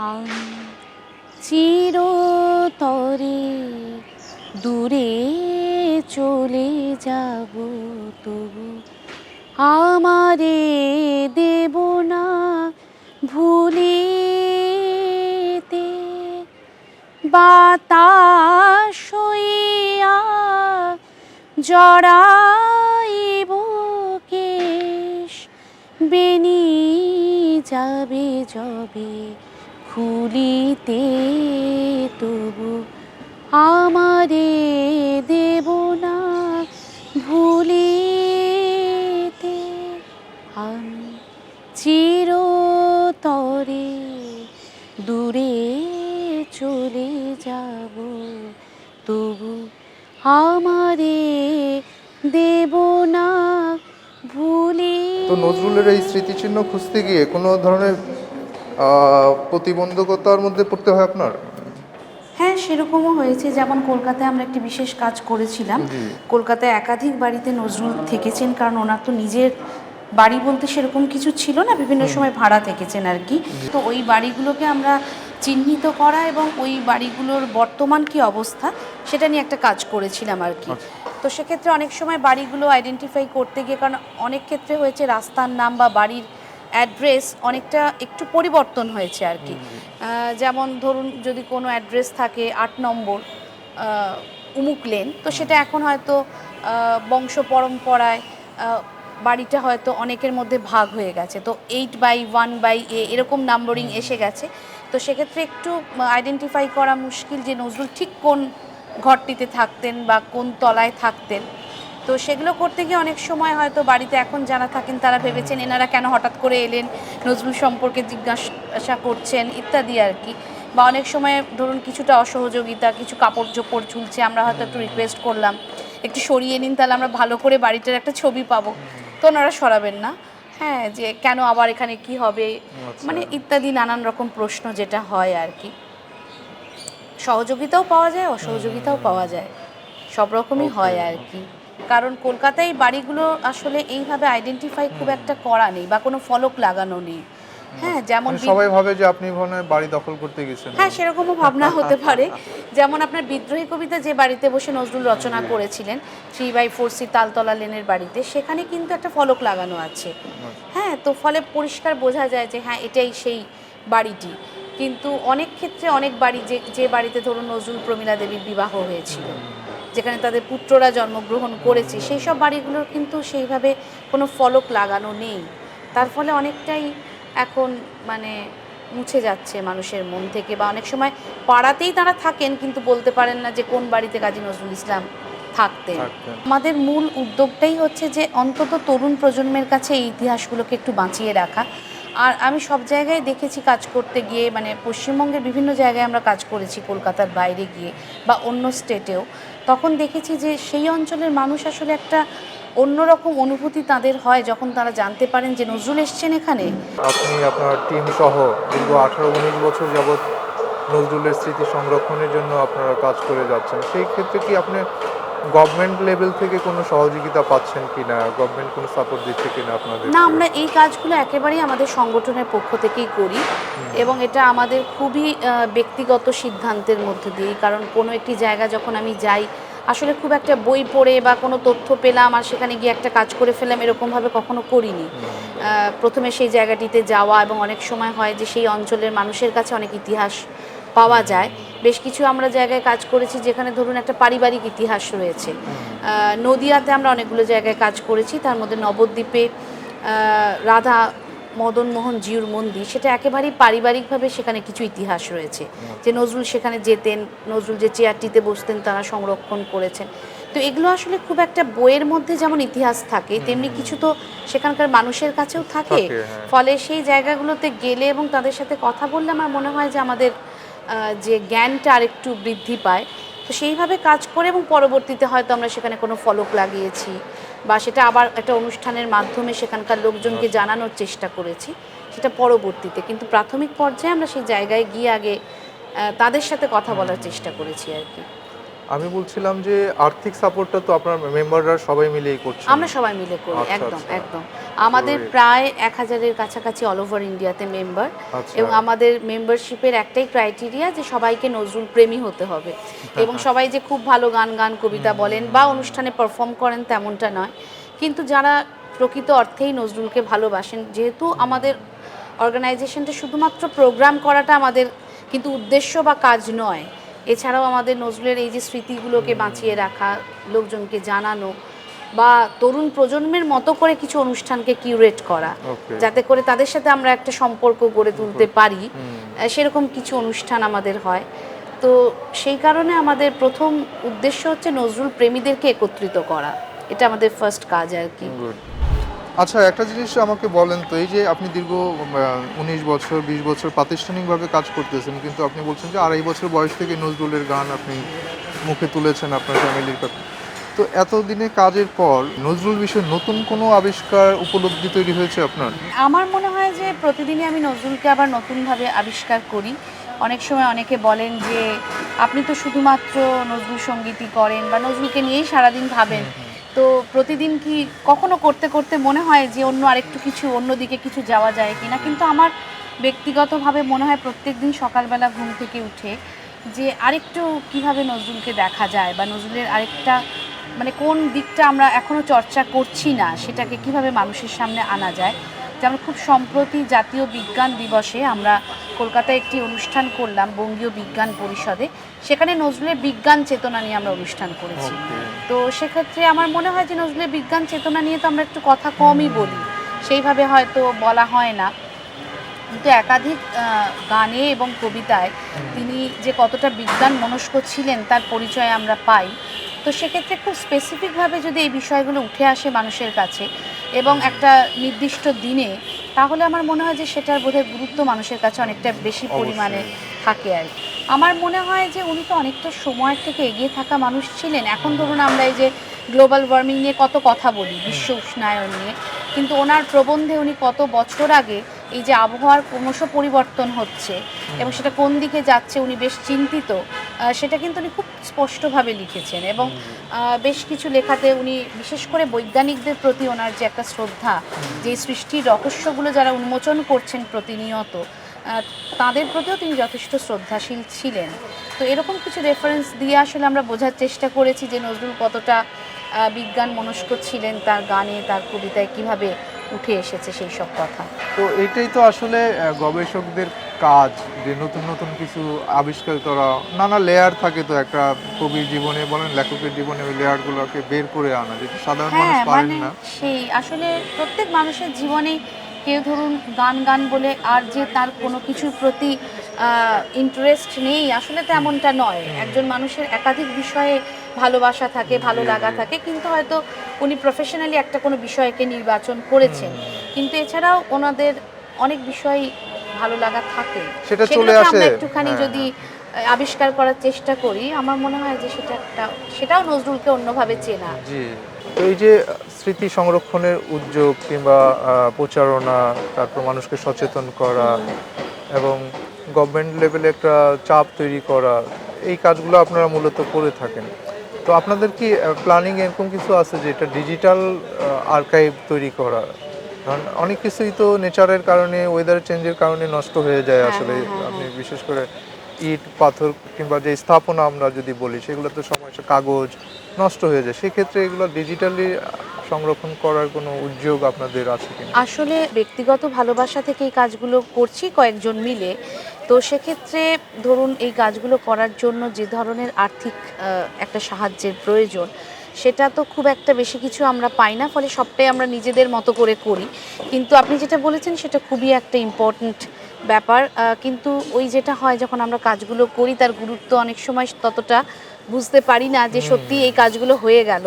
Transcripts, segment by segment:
আমি চিরতরে দূরে চলে যাব, তবু আমারে দেব না ভুলিতে। বাতাস হইয়া জড়াইব কেশ, বেনি যাবে যবে খুলিতে, তবু আমারে দেব না ভুলিতে। আমি চিরতরে দূরে চলে যাব, তবু আমারে দেব না ভুলি। তো নজরুলের এই স্মৃতিচিহ্ন খুঁজতে গিয়ে কোনো ধরনের প্রতিবন্ধকতার মধ্যে পড়তে হয় আপনার? হ্যাঁ, সেরকমও হয়েছে। যেমন কলকাতায় আমরা একটি বিশেষ কাজ করেছিলাম। কলকাতায় একাধিক বাড়িতে নজরুল থেকেছেন, কারণ ওনার তো নিজের বাড়ি বলতে সেরকম কিছু ছিল না, বিভিন্ন সময় ভাড়া থেকেছেন আর কি। তো ওই বাড়িগুলোকে আমরা চিহ্নিত করা এবং ওই বাড়িগুলোর বর্তমান কি অবস্থা সেটা নিয়ে একটা কাজ করেছিলাম আর কি। তো সেক্ষেত্রে অনেক সময় বাড়িগুলো আইডেন্টিফাই করতে গিয়ে, কারণ অনেক ক্ষেত্রে হয়েছে রাস্তার নাম বা বাড়ির অ্যাড্রেস অনেকটা একটু পরিবর্তন হয়েছে আর কি। যেমন ধরুন, যদি কোনো অ্যাড্রেস থাকে 8 নম্বর উমুক লেন, তো সেটা এখন হয়তো বংশ পরম্পরায় বাড়িটা হয়তো অনেকের মধ্যে ভাগ হয়ে গেছে, তো 8/1/A এরকম নাম্বারিং এসে গেছে। তো সেক্ষেত্রে একটু আইডেন্টিফাই করা মুশকিল যে নজরুল ঠিক কোন ঘরটিতে থাকতেন বা কোন তলায় থাকতেন। তো সেগুলো করতে গিয়ে অনেক সময় হয়তো বাড়িতে এখন যারা থাকেন তারা ভেবেছেন এনারা কেন হঠাৎ করে এলেন, নজরুল সম্পর্কে জিজ্ঞাসা করছেন ইত্যাদি আর কি। বা অনেক সময় ধরুন কিছুটা অসহযোগিতা, কিছু কাপড় চোপড় ঝুলছে, আমরা হয়তো একটু রিকোয়েস্ট করলাম একটু সরিয়ে নিন, তাহলে আমরা ভালো করে বাড়িটার একটা ছবি পাবো, তো ওনারা সরাবেন না। হ্যাঁ, যে কেন আবার এখানে কি হবে, মানে ইত্যাদি নানান রকম প্রশ্ন যেটা হয় আর কি। সহযোগিতাও পাওয়া যায়, অসহযোগিতাও পাওয়া যায়, সব রকমই হয় আর কি। কারণ কলকাতায় বাড়িগুলো আসলে এইভাবে আইডেন্টিফাই খুব একটা করা নেই বা কোনো ফলক লাগানো নেই। হ্যাঁ, যেমন সবাই ভাবে যে আপনি মনে হয় বাড়ি দখল করতে গেছেন। হ্যাঁ, সেরকমও ভাবনা হতে পারে। যেমন আপনার বিদ্রোহী কবিতা যে বাড়িতে বসে নজরুল রচনা করেছিলেন 3/4C তালতলা লেনের বাড়িতে, সেখানে কিন্তু একটা ফলক লাগানো আছে। হ্যাঁ, তো ফলে পরিষ্কার বোঝা যায় যে হ্যাঁ এটাই সেই বাড়িটি। কিন্তু অনেক ক্ষেত্রে অনেক বাড়ি যে বাড়িতে ধরুন নজরুল প্রমীলা দেবীর বিবাহ হয়েছিল, যেখানে তাদের পুত্ররা জন্মগ্রহণ করেছে, সেই সব বাড়িগুলোর কিন্তু সেইভাবে কোনো ফলক লাগানো নেই। তার ফলে অনেকটাই এখন মানে মুছে যাচ্ছে মানুষের মন থেকে, বা অনেক সময় পাড়াতেই তারা থাকেন কিন্তু বলতে পারেন না যে কোন বাড়িতে কাজী নজরুল ইসলাম থাকতেন। আমাদের মূল উদ্যোগটাই হচ্ছে যে অন্তত তরুণ প্রজন্মের কাছে এই ইতিহাসগুলোকে একটু বাঁচিয়ে রাখা। আর আমি সব জায়গায় দেখেছি কাজ করতে গিয়ে, মানে পশ্চিমবঙ্গের বিভিন্ন জায়গায় আমরা কাজ করেছি কলকাতার বাইরে গিয়ে বা অন্য স্টেটেও, তখন দেখেছি যে সেই অঞ্চলের মানুষ আসলে একটা অন্যরকম অনুভূতি তাদের হয় যখন তারা জানতে পারেন যে নজরুল এসছেন এখানে। আপনি আপনার টিম সহ দীর্ঘ 18-19 বছর যাবৎ নজরুলের স্মৃতি সংরক্ষণের জন্য আপনারা কাজ করে যাচ্ছেন। সেই ক্ষেত্রে কি আপনি গভর্নমেন্ট লেভেল থেকে কোনো সহযোগিতা পাচ্ছেন কিনা, গভর্নমেন্ট কোনো সাপোর্ট দিচ্ছে কিনা আপনাদের? না, আমরা এই কাজগুলো একেবারেই আমাদের সংগঠনের পক্ষ থেকেই করি এবং এটা আমাদের খুবই ব্যক্তিগত সিদ্ধান্তের মধ্যে দিয়েই। কারণ কোনো একটি জায়গা যখন আমি যাই, আসলে খুব একটা বই পড়ে বা কোনো তথ্য পেলাম আর সেখানে গিয়ে একটা কাজ করে ফেললাম এরকমভাবে কখনো করিনি। প্রথমে সেই জায়গাটিতে যাওয়া, এবং অনেক সময় হয় যে সেই অঞ্চলের মানুষের কাছে অনেক ইতিহাস পাওয়া যায়। বেশ কিছু আমরা জায়গায় কাজ করেছি যেখানে ধরুন একটা পারিবারিক ইতিহাস রয়েছে। নদিয়াতে আমরা অনেকগুলো জায়গায় কাজ করেছি, তার মধ্যে নবদ্বীপে রাধা মদন মোহন জিউর মন্দির, সেটা একেবারেই পারিবারিকভাবে সেখানে কিছু ইতিহাস রয়েছে, যে নজরুল সেখানে যেতেন, নজরুল যে চেয়ারটিতে বসতেন তারা সংরক্ষণ করেছেন। তো এগুলো আসলে খুব একটা বইয়ের মধ্যে যেমন ইতিহাস থাকে, তেমনি কিছু তো সেখানকার মানুষের কাছেও থাকে। ফলে সেই জায়গাগুলোতে গেলে এবং তাদের সাথে কথা বললে আমার মনে হয় যে আমাদের যে জ্ঞানটা আরেকটু বৃদ্ধি পায়। তো সেইভাবে কাজ করে এবং পরবর্তীতে হয়তো আমরা সেখানে কোনো ফলক লাগিয়েছি বা সেটা আবার একটা অনুষ্ঠানের মাধ্যমে সেখানকার লোকজনকে জানানোর চেষ্টা করেছি, সেটা পরবর্তীতে। কিন্তু প্রাথমিক পর্যায়ে আমরা সেই জায়গায় গিয়ে আগে তাদের সাথে কথা বলার চেষ্টা করেছি আর কি। আমি বলছিলাম যে আর্থিক সাপোর্টটা তো আপনার মেম্বাররা সবাই মিলেই করছে। আমরা সবাই মিলে করি, আচ্ছা, একদম আচ্ছা। একদম। আমাদের তো প্রায় 1000-এর কাছাকাছি অল ওভার ইন্ডিয়াতে মেম্বার, আচ্ছা। এবং আমাদের মেম্বারশিপের একটাই ক্রাইটেরিয়া যে সবাইকে নজরুল প্রেমী হতে হবে, এবং সবাই যে খুব ভালো গান কবিতা বলেন বা অনুষ্ঠানে পারফর্ম করেন তেমনটা নয়, কিন্তু যারা প্রকৃত অর্থেই নজরুলকে ভালোবাসেন, যেহেতু আমাদের অর্গানাইজেশনটা শুধুমাত্র প্রোগ্রাম করাটা আমাদের কিন্তু উদ্দেশ্য বা কাজ নয়, এছাড়াও আমাদের নজরুলের এই যে স্মৃতিগুলোকে বাঁচিয়ে রাখা, লোকজনকে জানানো, বা তরুণ প্রজন্মের মতো করে কিছু অনুষ্ঠানকে কিউরেট করা, ওকে। যাতে করে তাদের সাথে আমরা একটা সম্পর্ক গড়ে তুলতে পারি, সেরকম কিছু অনুষ্ঠান আমাদের হয়। তো সেই কারণে আমাদের প্রথম উদ্দেশ্য হচ্ছে নজরুল প্রেমীদেরকে একত্রিত করা, এটা আমাদের ফার্স্ট কাজ আর কি। গুড। আচ্ছা, একটা জিনিস আমাকে বলেন তো, এই যে আপনি দীর্ঘ 19 বছর 20 বছর প্রাতিষ্ঠানিকভাবে কাজ করতেছেন, কিন্তু আপনি বলছেন যে 2.5 বছর বয়স থেকে নজরুলের গান আপনি মুখে তুলেছেন আপনার ফ্যামিলির কথা। তো এতদিনে কাজের পর নজরুল বিষয়ে নতুন কোনো আবিষ্কার উপলব্ধি তৈরি হয়েছে আপনার? আমার মনে হয় যে প্রতিদিনই আমি নজরুলকে আবার নতুনভাবে আবিষ্কার করি। অনেক সময় অনেকে বলেন যে আপনি তো শুধুমাত্র নজরুল সঙ্গীতই করেন বা নজরুলকে নিয়েই সারাদিন ভাবেন, তো প্রতিদিন কি কখনো করতে করতে মনে হয় যে অন্য আরেকটু কিছু, অন্যদিকে কিছু যাওয়া যায় কিনা। কিন্তু আমার ব্যক্তিগতভাবে মনে হয় প্রত্যেক দিন সকালবেলা ঘুম থেকে উঠে যে আরেকটু কিভাবে নজরুলকে দেখা যায়, বা নজরুলের আরেকটা মানে কোন দিকটা আমরা এখনো চর্চা করছি না সেটাকে কিভাবে মানুষের সামনে আনা যায়। যেমন খুব সম্প্রতি জাতীয় বিজ্ঞান দিবসে আমরা কলকাতায় একটি অনুষ্ঠান করলাম বঙ্গীয় বিজ্ঞান পরিষদে, সেখানে নজরুলের বিজ্ঞান চেতনা নিয়ে আমরা অনুষ্ঠান করেছি। তো সেক্ষেত্রে আমার মনে হয় যে নজরুলের বিজ্ঞান চেতনা নিয়ে তো আমরা একটু কথা কমই বলি, সেইভাবে হয়তো বলা হয় না, কিন্তু একাধিক গানে এবং কবিতায় তিনি যে কতটা বিজ্ঞান মনস্ক ছিলেন তার পরিচয় আমরা পাই। তো সেক্ষেত্রে খুব স্পেসিফিকভাবে যদি এই বিষয়গুলো উঠে আসে মানুষের কাছে এবং একটা নির্দিষ্ট দিনে, তাহলে আমার মনে হয় যে সেটার বোধহয় গুরুত্ব মানুষের কাছে অনেকটা বেশি পরিমাণে থাকে আর কি। আমার মনে হয় যে উনি তো অনেকটা সময়ের থেকে এগিয়ে থাকা মানুষ ছিলেন। এখন ধরুন আমরা এই যে গ্লোবাল ওয়ার্মিং নিয়ে কত কথা বলি, বিশ্ব উষ্ণায়ন নিয়ে, কিন্তু ওনার প্রবন্ধে উনি কত বছর আগে এই যে আবহাওয়ার ক্রমশ পরিবর্তন হচ্ছে এবং সেটা কোন দিকে যাচ্ছে উনি বেশ চিন্তিত, সেটা কিন্তু উনি খুব স্পষ্টভাবে লিখেছেন। এবং বেশ কিছু লেখাতে উনি বিশেষ করে বৈজ্ঞানিকদের প্রতি ওনার যে একটা শ্রদ্ধা, যে সৃষ্টির রহস্যগুলো যারা উন্মোচন করছেন প্রতিনিয়ত, তাদের প্রতিও তিনি যথেষ্ট শ্রদ্ধাশীল ছিলেন। তো এরকম কিছু রেফারেন্স দিয়ে আসলে আমরা বোঝার চেষ্টা করেছি যে নজরুল কতটা বিজ্ঞান মনস্ক ছিলেন, তার গানে তার কবিতায় কিভাবে উঠে এসেছে সেই সব কথা। তো এইটাই তো আসলে গবেষকদের কাজ, যে নতুন নতুন কিছু আবিষ্কার করা। নানা লেয়ার থাকে তো একটা কবির জীবনে বলেন, লেখকের জীবনে, ওই লেয়ারগুলোকে বের করে আনা, যেটা সাধারণ মানুষ হ্যাঁ, পারেন মানে না। সেই আসলে প্রত্যেক মানুষের জীবনেই কেউ ধরুন গান বলে আর যে তার কোনো কিছুর প্রতি ইন্টারেস্ট নেই, আসলে তেমনটা নয়। একজন মানুষের একাধিক বিষয়ে ভালোবাসা থাকে, ভালো লাগা থাকে, কিন্তু হয়তো উনি প্রফেশনালি একটা কোনো বিষয়কে নির্বাচন করেছেন, কিন্তু এছাড়াও ওনাদের অনেক বিষয় ভালো লাগা থাকে, সেটা চলে সেগুলোকে আসে। আমরা একটুখানি হ্যাঁ, যদি আবিষ্কার করার চেষ্টা করি, আমার মনে হয় যে সেটাও নজরুলকে অন্যভাবে চেনা। জি। তো এই যে স্মৃতি সংরক্ষণের উদ্যোগ কিংবা প্রচারণা, তারপর মানুষকে সচেতন করা এবং গভর্নমেন্ট লেভেলে একটা চাপ তৈরি করা, এই কাজগুলো আপনারা মূলত করে থাকেন। তো আপনাদের কি প্ল্যানিং এরকম কিছু আছে যে এটা ডিজিটাল আর্কাইভ তৈরি করা? কারণ অনেক কিছুই তো নেচারের কারণে, ওয়েদার চেঞ্জের কারণে নষ্ট হয়ে যায় হ্যাঁ, আসলে। হ্যাঁ, হ্যাঁ, আপনি হ্যাঁ। বিশেষ করে ইট পাথর কিংবা যে স্থাপনা আমরা যদি বলি, সেগুলো তো সময় কাগজ নষ্ট হয়ে যায়। সেক্ষেত্রে এগুলো ডিজিটালি সংরক্ষণ করার কোনো উদ্যোগ আপনাদের আছে কিনা? আসলে ব্যক্তিগত ভালোবাসা থেকে এই কাজগুলো করছি কয়েকজন মিলে। তো সেক্ষেত্রে ধরুন এই কাজগুলো করার জন্য যে ধরনের আর্থিক একটা সাহায্যের প্রয়োজন, সেটা তো খুব একটা বেশি কিছু আমরা পাই না, ফলে সবটাই আমরা নিজেদের মতো করে করি। কিন্তু আপনি যেটা বলেছেন সেটা খুবই একটা ইম্পর্ট্যান্ট ব্যাপার। কিন্তু ওই যেটা হয় যখন আমরা কাজগুলো করি তার গুরুত্ব অনেক সময় ততটা বুঝতে পারি না যে সত্যি এই কাজগুলো হয়ে গেল,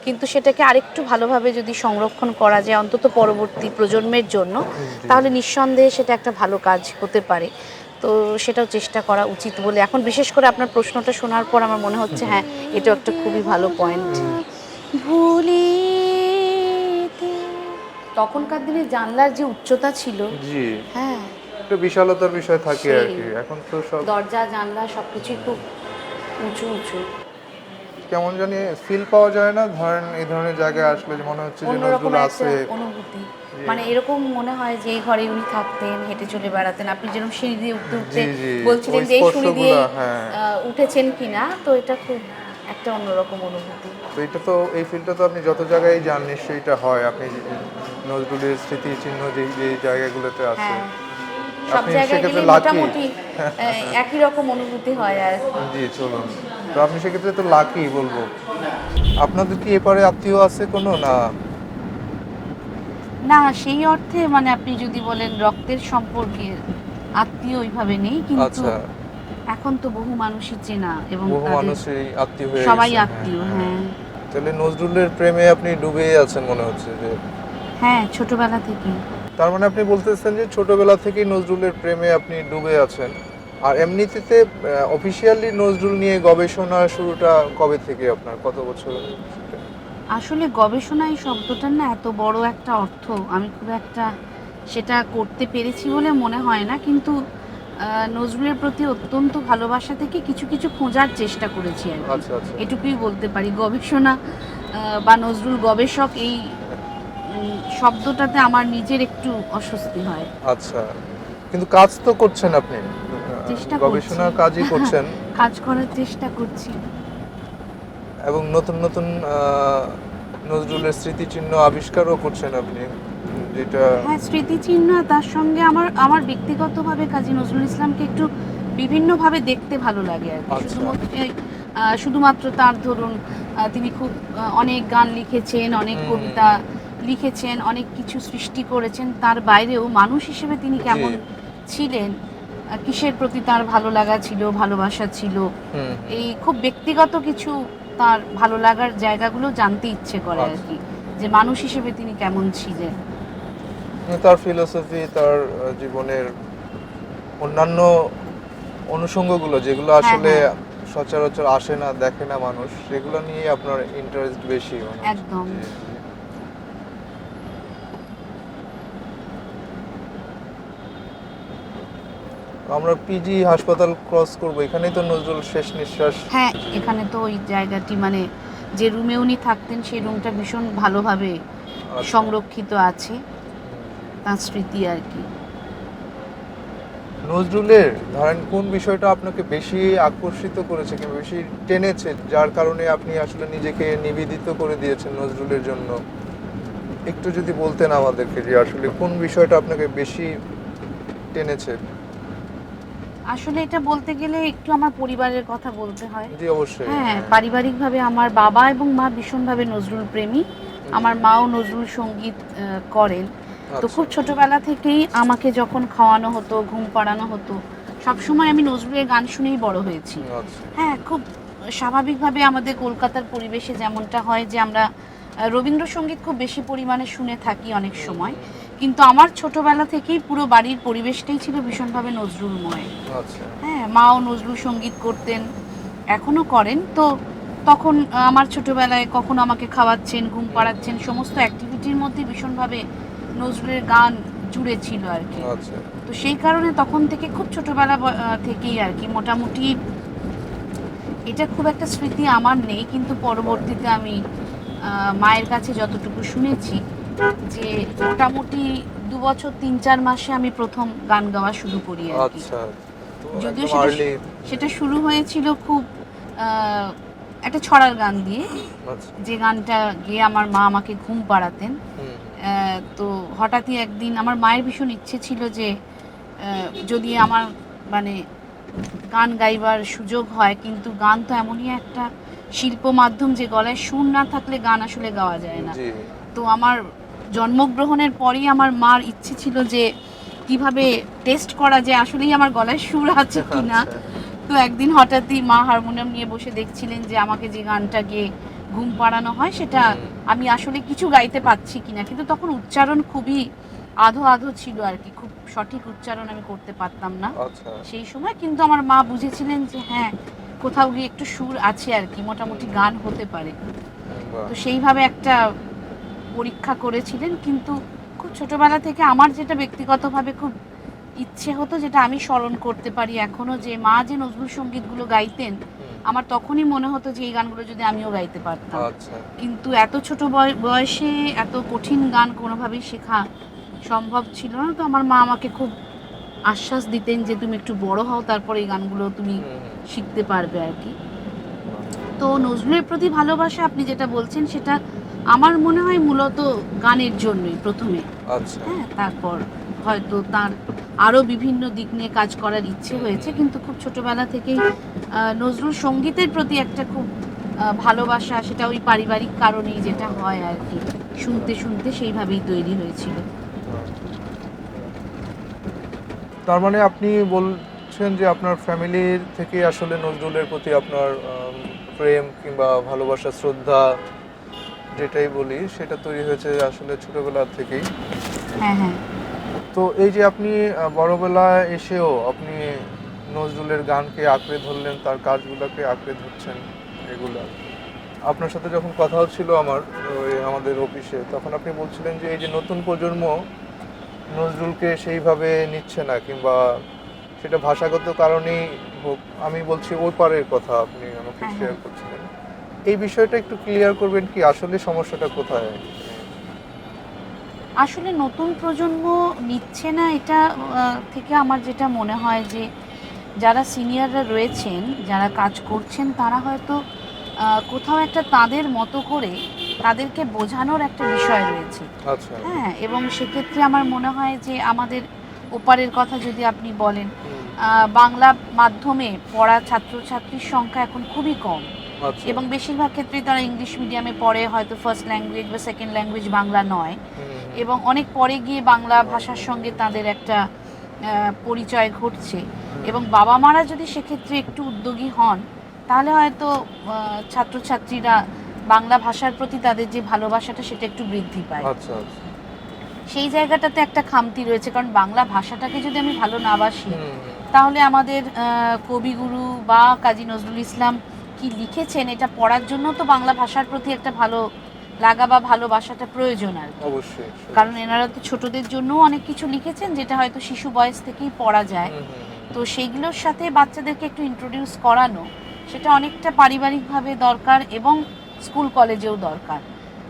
কিন্তু সেটাকে আরেকটু ভালোভাবে যদি সংরক্ষণ করা যায় অন্তত পরবর্তী প্রজন্মের জন্য, জি। তাহলে নিঃসন্দেহে সেটা একটা ভালো কাজ হতে পারে। তো সেটাও চেষ্টা করা উচিত বলে এখন বিশেষ করে আপনার প্রশ্নটা শোনার পর আমার মনে হচ্ছে হ্যাঁ, এটাও একটা খুবই ভালো পয়েন্ট। ভুলিতে তখনকার দিনে জানলার যে উচ্চতা ছিল, জি, হ্যাঁ, একটা বিশালতার বিষয় থাকে আর সেই কি। এখন তো সব দরজা জানলা সবকিছুই খুব উঁচু উঁচু। কেমন জানি ফিল পাওয়া যায় না, ধরেন এই ধরনের জায়গায় আসলে যে মনে হচ্ছে যে অন্যরকম নজরুল একটা আছে। অনুভূতি, মানে এরকম মনে হয় যে এই ঘরে উনি থাকতেন, হেঁটে চলে বেড়াতেন। আপনি যেরকম সিঁড়ি দিয়ে উঠতে উঠতে জি জি, বলছিলেন ওই যে এই সিঁড়ি দিয়ে স্পর্শগুলা, হ্যাঁ। উঠেছেন কিনা, তো এটা খুব একটা অন্যরকম অনুভূতি। তো এটা তো, এই ফিলটা তো আপনি যত জায়গায় যান নিশ্চয়ই এটা হয়। আপনি নজরুলের স্মৃতিচিহ্ন যে জায়গাগুলোতে আছে, হ্যাঁ, সব আপনি জায়গায় সেক্ষেত্রে গেলেই লাকি। মোটামুটি একই রকম অনুভূতি হয় আর কি। জি চলুন, তো আপনি সেক্ষেত্রে তো লাকি বলবো। আপনাদের কি এপারে আত্মীয় আছে কোনো না? না, সেই অর্থে মানে আপনি যদি বলেন রক্তের সম্পর্কের আত্মীয় ওইভাবে নেই, কিন্তু আচ্ছা, এখন তো বহু মানুষই চেনা এবং বহু তাদের মানুষই আত্মীয় হয়ে সবাই গেছে। আত্মীয়। হ্যাঁ, তাহলে নজরুলের প্রেমে আপনি ডুবে আছেন মনে হচ্ছে যে। হ্যাঁ, ছোটবেলা থেকেই। তার মানে আপনি বলতেছেন যে ছোটবেলা থেকেই নজরুলের প্রেমে আপনি ডুবে আছেন। আর এমনিতে অফিসিয়ালি নজরুল নিয়ে গবেষণা শুরুটা কবে থেকে আপনার, কত বছর? আসলে গবেষণা এই শব্দটার না এত বড় একটা অর্থ আমি খুব একটা সেটা করতে পেরেছি বলে মনে হয় না, কিন্তু নজরুলের প্রতি অত্যন্ত ভালোবাসা থেকে কিছু কিছু খোঁজার চেষ্টা করেছি আর কি। আচ্ছা আচ্ছা। এটুকুই বলতে পারি। গবেষণা বা নজরুল গবেষক এই শব্দটাতে আমার নিজের একটু অস্বস্তি হয়। আচ্ছা, কিন্তু কাজ তো করছেন আপনি, চেষ্টা করছি, গবেষণার কাজই করছেন কাজ করার চেষ্টা করছি। এবং নতুন নতুন নজরুলের স্মৃতিচিহ্ন আবিষ্কারও করছেন আপনি, যেটা। হ্যাঁ, স্মৃতিচিহ্ন, তার সঙ্গে আমার আমার ব্যক্তিগতভাবে কাজী নজরুল ইসলামকে একটু বিভিন্নভাবে দেখতে ভালো লাগে আর কি। আচ্ছা। শুধুমাত্র তার ধরুন তিনি খুব অনেক গান লিখেছেন, অনেক হুম, কবিতা লিখেছেন, অনেক কিছু সৃষ্টি করেছেন। তার বাইরেও মানুষ হিসেবে তিনি জি। কেমন ছিলেন, কিসের প্রতি তার ভালো লাগা ছিল, ভালোবাসা ছিল, হুম, এই খুব ব্যক্তিগত কিছু তার ভালো লাগার জায়গাগুলো জানতে ইচ্ছে করে আর আচ্ছা। কি, যে মানুষ হিসেবে তিনি কেমন ছিলেন। তার ফিলোসফি, তার জীবনের অন্যান্য অনুষঙ্গগুলো যেগুলো হ্যাঁ, আসলে হ্যাঁ, সচরাচর আসে না, দেখে না মানুষ, সেগুলো নিয়ে আপনার ইন্টারেস্ট বেশি মনে হচ্ছে। একদম। জি, জি। আমরা পিজি হাসপাতাল ক্রস করব, এখানেই তো নজরুল শেষ নিঃশ্বাস। হ্যাঁ, এখানে তো ওই জায়গাটি মানে যে রুমে উনি থাকতেন সেই রুমটা ভীষণ ভালোভাবে আচ্ছা। সংরক্ষিত আছে, তার স্মৃতি আর কি। নজরুলের ধরেন কোন বিষয়টা আপনাকে বেশি আকর্ষিত করেছে কিংবা বেশি টেনেছে, যার কারণে আপনি আসলে নিজেকে নিবেদিত করে দিয়েছেন নজরুলের জন্য? একটু যদি বলতেন আমাদেরকে যে আসলে কোন বিষয়টা আপনাকে বেশি টেনেছে। আসলে এটা বলতে গেলে একটু আমার পরিবারের কথা বলতে হয়। জি অবশ্যই, হ্যাঁ, হ্যাঁ। পারিবারিকভাবে আমার বাবা এবং মা ভীষণভাবে নজরুল প্রেমী। আমার মাও নজরুল সঙ্গীত করেন। তো আচ্ছা। খুব ছোটবেলা থেকেই আমাকে যখন খাওয়ানো হতো, ঘুম পাড়ানো হতো, সবসময় আমি নজরুলের গান শুনেই বড় হয়েছি। আচ্ছা। হ্যাঁ, খুব স্বাভাবিকভাবে আমাদের কলকাতার পরিবেশে যেমনটা হয় যে আমরা রবীন্দ্রসঙ্গীত খুব বেশি পরিমাণে শুনে থাকি অনেক সময়। কিন্তু আমার ছোটবেলা থেকেই পুরো বাড়ির পরিবেশটাই ছিল ভীষণভাবে নজরুলময়। আচ্ছা। হ্যাঁ, মাও নজরুল সঙ্গীত করতেন, এখনো করেন। তো তখন আমার ছোটবেলায় কখনো আমাকে খাওয়াচ্ছেন, ঘুম পাড়াচ্ছেন, সমস্ত অ্যাক্টিভিটির মধ্যে ভীষণভাবে নজরুলের গান জুড়ে ছিল আর কি। আচ্ছা। তো সেই কারণে তখন থেকে খুব ছোটবেলা থেকেই আর কি মোটামুটি এটা খুব একটা স্মৃতি আমার নেই, কিন্তু পরবর্তীতে আমি মায়ের কাছে যতটুকু শুনেছি যে মোটামুটি ২ বছর ৩-৪ মাসে আমি প্রথম গান গাওয়া শুরু করি আর কি। আচ্ছা। তো যদিও একদম সেটা আর্লি। সেটা শুরু হয়েছিল খুব একটা ছড়ার গান দিয়ে, আচ্ছা। যে গানটা গেয়ে আমার মা আমাকে ঘুম পাড়াতেন। হুম। তো হঠাৎই একদিন আমার মায়ের ভীষণ ইচ্ছে ছিল যে যদি আমার মানে গান গাইবার সুযোগ হয়, কিন্তু গান তো এমনই একটা শিল্প মাধ্যম যে গলায় সুর না থাকলে গান আসলে গাওয়া যায় না। জি। তো আমার জন্মগ্রহণের পরই আমার মার ইচ্ছে ছিল যে কিভাবে টেস্ট করা যায় আসলেই আমার গলায় সুর আছে কিনা। আচ্ছা। তো একদিন হঠাৎই মা হারমোনিয়াম নিয়ে বসে দেখছিলেন যে আমাকে যে গানটা গেয়ে ঘুম পাড়ানো হয় সেটা আমি আসলে কিছু গাইতে পাচ্ছি কিনা, কিন্তু তখন উচ্চারণ খুবই আধো আধো ছিল আর কি, খুব সঠিক উচ্চারণ আমি করতে পারতাম না আচ্ছা। সেই সময়। কিন্তু আমার মা বুঝেছিলেন যে হ্যাঁ, কোথাও গিয়ে একটু সুর আছে আর কি, মোটামুটি গান হতে পারে। বাহ। তো সেইভাবে একটা পরীক্ষা করেছিলেন। কিন্তু খুব ছোটবেলা থেকে আমার যেটা ব্যক্তিগতভাবে খুব ইচ্ছে হতো, যেটা আমি স্মরণ করতে পারি এখনো, যে মা যে নজরুল সঙ্গীতগুলো গাইতেন আমার তখনই মনে হতো যে এই গানগুলো যদি আমিও গাইতে পারতাম। আচ্ছা। কিন্তু এত ছোট বয়সে এত কঠিন গান কোনোভাবেই শেখা সম্ভব ছিল না। তো আমার মা আমাকে খুব আশ্বাস দিতেন যে তুমি একটু বড় হও, তারপর এই গানগুলো তুমি শিখতে পারবে আর কি। তো নজরুলের প্রতি ভালোবাসা আপনি যেটা বলছেন সেটা আমার মনে হয় মূলত গানের জন্যই প্রথমে। আচ্ছা। হ্যাঁ, তারপর হয়তো তার আরও বিভিন্ন দিক নিয়ে কাজ করার ইচ্ছে হয়েছে, কিন্তু খুব ছোটবেলা থেকেই নজরুল সঙ্গীতের প্রতি একটা খুব ভালোবাসা, সেটা ওই পারিবারিক কারণেই যেটা হয় আর কি, শুনতে শুনতে সেইভাবেই তৈরি হয়েছিল। তার মানে আপনি বলছেন যে আপনার ফ্যামিলির থেকে আসলে নজরুলের প্রতি আপনার প্রেম কিংবা ভালোবাসা, শ্রদ্ধা যেটাই বলি সেটা তৈরি হয়েছে আসলে ছোটবেলা থেকেই। হ্যাঁ, হ্যাঁ। তো এই যে আপনি বড়বেলায় এসেও আপনি নজরুলের গানকে আঁকড়ে ধরলেন, তার কাজগুলোকে আঁকড়ে ধরছেন, এগুলা আপনার সাথে যখন কথা হচ্ছিল আমাদের অফিসে, তখন আপনি বলছিলেন যে এই যে নতুন প্রজন্ম নজরুলকে সেইভাবে নিচ্ছে না, কিংবা সেটা ভাষাগত কারণেই হোক, আমি বলছি ওই পারের কথা আপনি আমাকে হ্যাঁ, শেয়ার হ্যাঁ। করছিলেন। এই বিষয়টা একটু ক্লিয়ার করবেন কি, আসলে সমস্যাটা কোথায়? আসলে নতুন প্রজন্ম নিচ্ছে না এটা থেকে আমার যেটা মনে হয় যে যারা সিনিয়ররা রয়েছেন, যারা কাজ করছেন, তারা হয়তো কোথাও একটা তাদের মতো করে তাদেরকে বোঝানোর একটা বিষয় রয়েছে। আচ্ছা। হ্যাঁ, এবং সেক্ষেত্রে আমার মনে হয় যে আমাদের ওপারের কথা যদি আপনি বলেন, বাংলা মাধ্যমে পড়া ছাত্রছাত্রীর সংখ্যা এখন খুবই কম, আচ্ছা। এবং বেশিরভাগ ক্ষেত্রেই তারা ইংলিশ মিডিয়ামে পড়ে, হয়তো ফার্স্ট ল্যাঙ্গুয়েজ বা সেকেন্ড ল্যাঙ্গুয়েজ বাংলা নয়, এবং অনেক পরে গিয়ে বাংলা ভাষার সঙ্গে তাদের একটা পরিচয় ঘটছে। এবং বাবা মারা যদি সেক্ষেত্রে একটু উদ্যোগী হন, তাহলে হয়তো ছাত্রছাত্রীরা বাংলা ভাষার প্রতি তাদের যে ভালোবাসাটা সেটা একটু বৃদ্ধি পায়। আচ্ছা। আচ্ছা। সেই জায়গাটাতে একটা খামতি রয়েছে, কারণ বাংলা ভাষাটাকে যদি আমি ভালো না বাসি, তাহলে আমাদের কবিগুরু বা কাজী নজরুল ইসলাম কি লিখেছেন এটা পড়ার জন্য তো বাংলা ভাষার প্রতি একটা ভালো লাগা বা ভালোবাসাটা প্রয়োজন আর কি। অবশ্যই। কারণ এনারা তো ছোটদের জন্যও অনেক কিছু লিখেছেন যেটা হয়তো শিশু বয়স থেকেই পড়া যায়। তো সেইগুলোর সাথে বাচ্চাদেরকে একটু ইন্ট্রোডিউস করানো, সেটা অনেকটা পারিবারিকভাবে দরকার এবং স্কুল কলেজেও দরকার।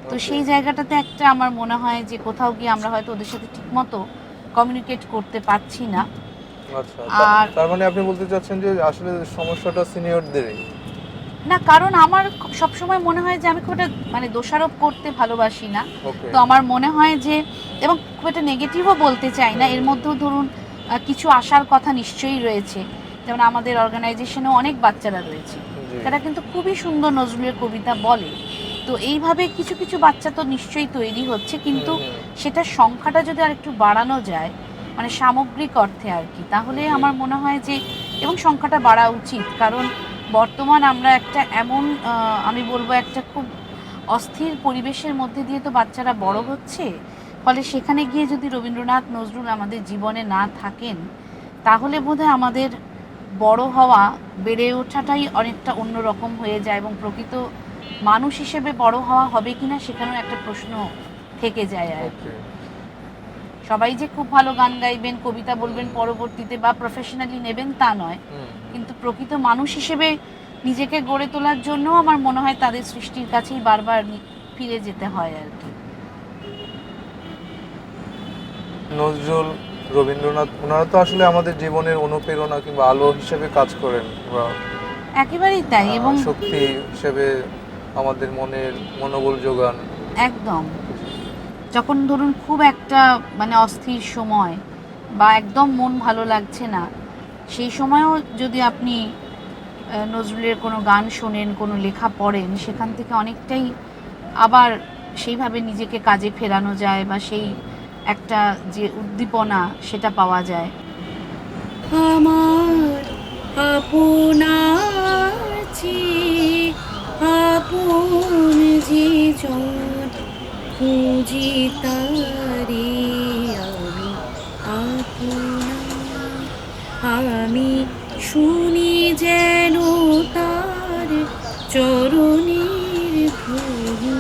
তো সেই জায়গাটাতে একটা আমার মনে হয় যে কোথাও গিয়ে আমরা হয়তো ওদের সাথে ঠিকমতো কমিউনিকেট করতে পারছি না। আচ্ছা। আর তার মানে আপনি বলতে চাচ্ছেন যে আসলে সমস্যাটা সিনিয়রদেরই? না, কারণ আমার সবসময় মনে হয় যে আমি খুব একটা মানে দোষারোপ করতে ভালোবাসি না। ওকে। তো আমার মনে হয় যে, এবং খুব একটা নেগেটিভও বলতে চাই না, এর মধ্যেও ধরুন কিছু আশার কথা নিশ্চয়ই রয়েছে। যেমন আমাদের অর্গানাইজেশনেও অনেক বাচ্চারা রয়েছে, জি। তারা কিন্তু খুবই সুন্দর নজরুলের কবিতা বলে। তো এইভাবে কিছু কিছু বাচ্চা তো নিশ্চয়ই তৈরি হচ্ছে, কিন্তু সেটার সংখ্যাটা যদি আরেকটু বাড়ানো যায়, মানে সামগ্রিক অর্থে আর কি, তাহলে আমার মনে হয় যে, এবং সংখ্যাটা বাড়া উচিত, কারণ বর্তমান আমরা একটা এমন আমি বলবো একটা খুব অস্থির পরিবেশের মধ্যে দিয়ে তো বাচ্চারা বড় হচ্ছে। ফলে সেখানে গিয়ে যদি রবীন্দ্রনাথ নজরুল আমাদের জীবনে না থাকেন, তাহলে বোধহয় আমাদের বড় হওয়া, বেড়ে ওঠাটাই অনেকটা অন্যরকম হয়ে যায়, এবং প্রকৃত মানুষ হিসেবে বড় হওয়া হবে কিনা সেখানেও একটা প্রশ্ন থেকে যায় আর কি। সবাই যে খুব ভালো গান গাইবেন, কবিতা বলবেন পরবর্তীতে বা প্রফেশনালি নেবেন তা নয়, কিন্তু প্রকৃত মানুষ হিসেবে নিজেকে গড়ে তোলার জন্য আমার মনে হয় তাদের সৃষ্টির কাছেই বারবার ফিরে যেতে হয় আর কি। নজরুল, রবীন্দ্রনাথ, ওনারা তো আসলে আমাদের জীবনের অনুপ্রেরণা কিংবা আলো হিসেবে কাজ করেন, বা একেবারেই তাই, এবং শক্তি হিসেবে আমাদের মনের মনোবল যোগান। একদম, যখন ধরুন খুব একটা মানে অস্থির সময় বা একদম মন ভালো লাগছে না, সেই সময়ও যদি আপনি নজরুলের কোনো গান শোনেন, কোনো লেখা পড়েন, সেখান থেকে অনেকটাই আবার সেইভাবে নিজেকে কাজে ফেরানো যায়, বা সেই একটা যে উদ্দীপনা সেটা পাওয়া যায়। আমার আপনার চেয়ে আপন যে জন খুঁজি তারে আমি আপনার, আমি শুনি যেন তার চরণের ধ্বনি,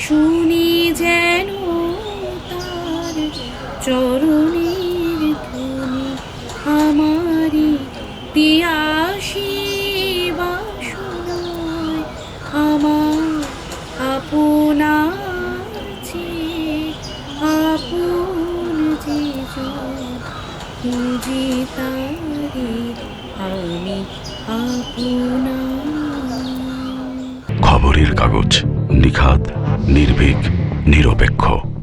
শুনি যেন তার চরণের ধ্বনি, আমারি পিয়াসী বাসনা খবরের কাগজ, নিখাদ, নির্ভীক, নিরপেক্ষ।